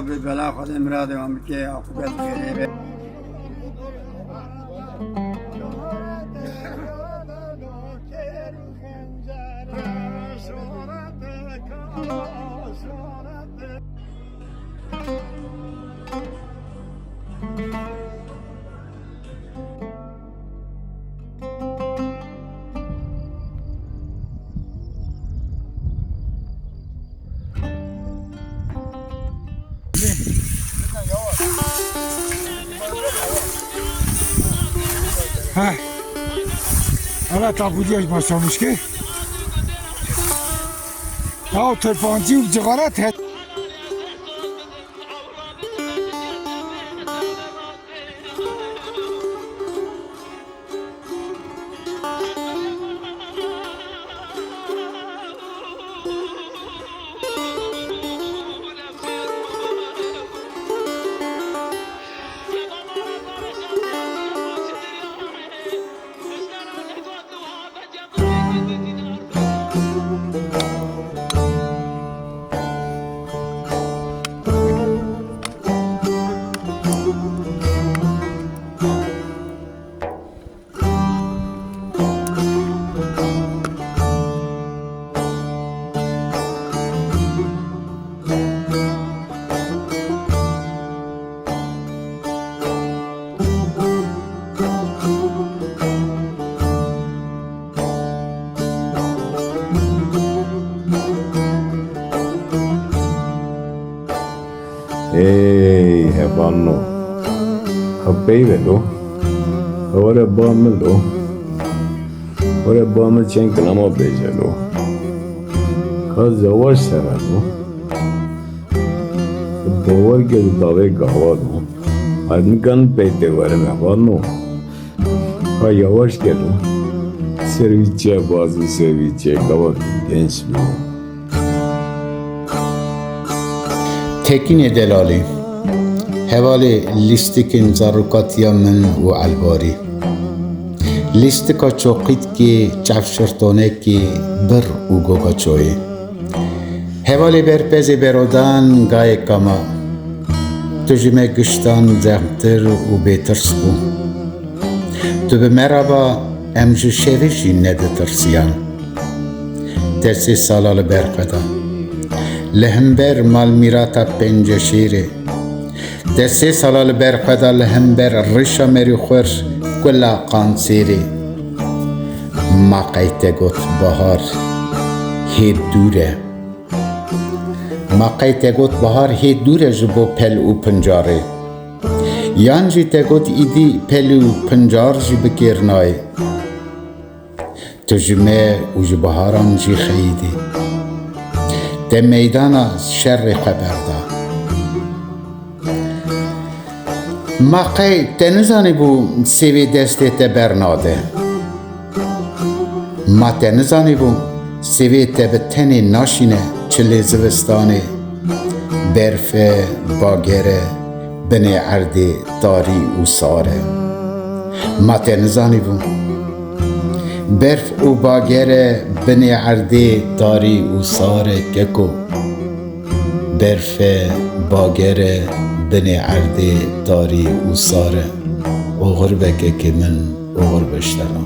به بلا خود امراد هم که عاقبت خیره حالا تا بودیش باشمش که او ترپانجی و جغارت هست Hey, Hebanno. Habbeivelo. Ora bomelo. Ora bomel çenklama becelo. Kaz yavaş seralo. Bovar gel dave gavalo. Adnikan peyte varım Hebanno. Ha yavaş gelo. Service bazı service gavalo gençliği. تکین دلالی حوالی لیستکن زاروکاتیا من و الباری لیستکا چوقیت کی چفشرتونه کی بر و گوگا چوی حوالی برپزی برودان گای کما تجمع گشتان زهمتر و بیترس بو تو به مرابا امجو شویشی نده ترسیان ترسی سالال برقدان لهمبر مال میراتا پنج شیره در 3 سال برخدا لهمبر رشا مری خور کلا قانسیره ما قیت گوت بهار هی دوره ما قیت گوت بهار هی دوره جبو پل و پنجاره یان جی تگوت ایدی پل و پنجار جی بکرنای تجمع و جبهاران جی خیدی ده میدان شر خبر دا ما قی تنزانی بو سیوی دسته ته برناده ما تنزانی بو سیوی ته به تنی ناشینه چلی زوستانه برفه باگره بنی عردی داری و ساره ما تنزانی بو برف و باگر بن عرده داری و ساره ککو برف باگر بن عرده داری و ساره و غربه که من و غربشترم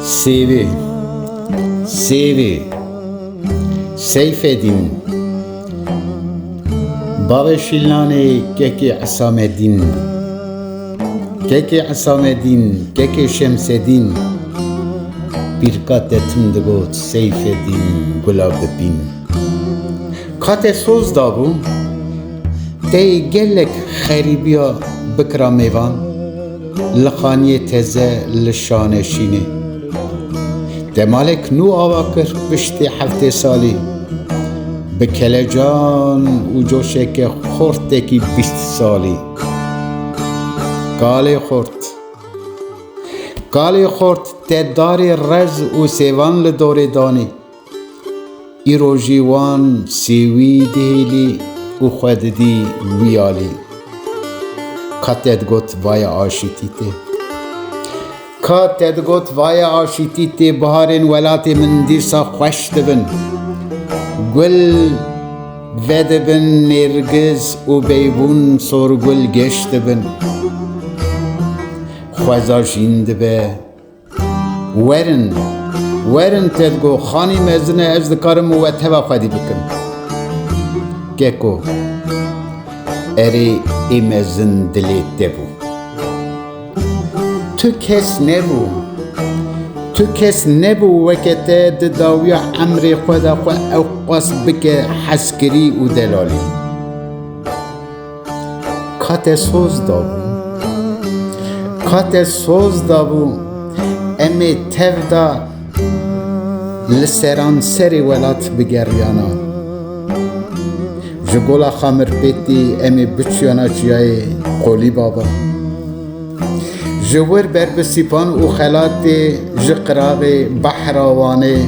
سیوی سیف دین باب شیلانه ککی عصام دین ککی شمس دین بیرکات تندگوت سیف دین گلاب بین کات سوز دابو تی گلک خریبیا بکرا میوان لخانی تزه لشانشینه دمالک نو آوا کر پشت 7 سالی به کلجان و جوشک خورد کی 20 سالی کالی خورد تداری رز و سیوان لدور دانی ایرو جیوان سیوی دهیلی و خود دی ویالی کاتت گوت وای آشیتی بهارین ولات من دیرسا خوش دبن گل ودبن نرگز و بیبون سور گل گشت بن خوزا جیند به ورن تدگو خانی مزنه از دکارم و تبا خودی بکن گکو اری ایمزن دلیت دبو تو کس نبو وکته داوی عمر خدا خو او قص بکه حسکری و دلالی کات سوز دابو امی تفدا لسران سری ولات بگریانا جگولا خامر بیتی امی بچیانا جیای قولی بابا جور بربسیپان و خلات جقراغ بحراوانه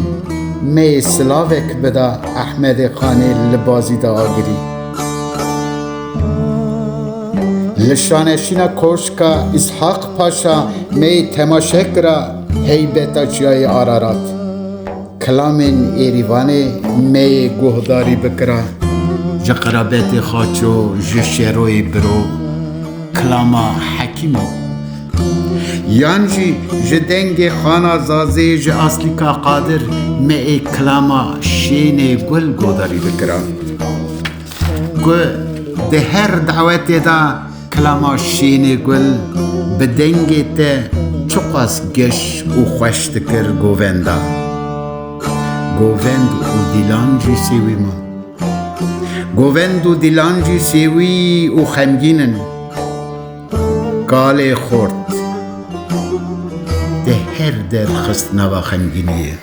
می سلاوک بدا احمد خانی لبازی دا آگری لشانشینا کوشکا اسحاق پاشا می تماشکرا هیبتا چیای آرارات کلامین ایریوانه می گوهداری بکرا جقرابت خاچو جشروی برو کلاما حکیمو یانجی جدنگ خانا زازی ج اصلی کا قادر می کلاما شین گل گوداری بکرا گو ده هر دعوت دا کلاما شین گل بدنگ ته چقاس گش و خوش تکر گووندا گووند و دیلانجی سیوی ما گووند و دیلانجی سیوی و خمگینن کال خورد ده هر در خست نوا خمگینیه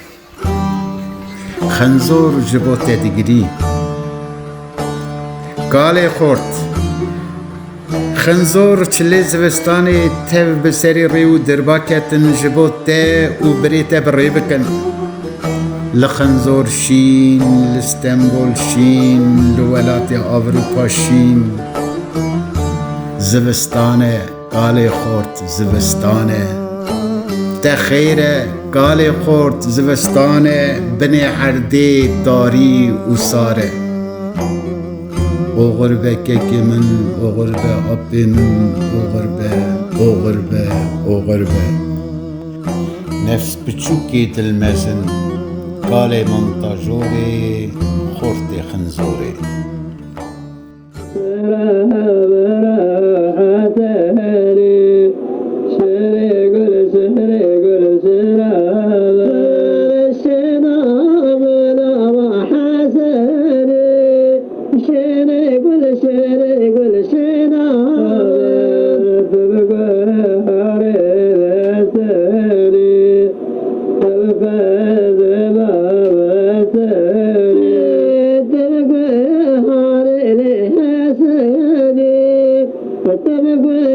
خنزور جبوت دیگری کال خورد خنزور چلی زوستانی تف بسری ریو درباکتن جبوت ده و بریت بری بکن لخنزور شین لستنبول شین لولات آوروپا شین زوستانه کال خورد زوستانه تخیره کال خورد زوستانه بن عرده داری و ساره او غربه که من او غربه آب من او غربه نفس بچوکی دلمزن کال منتاجوری خورد خنزوری But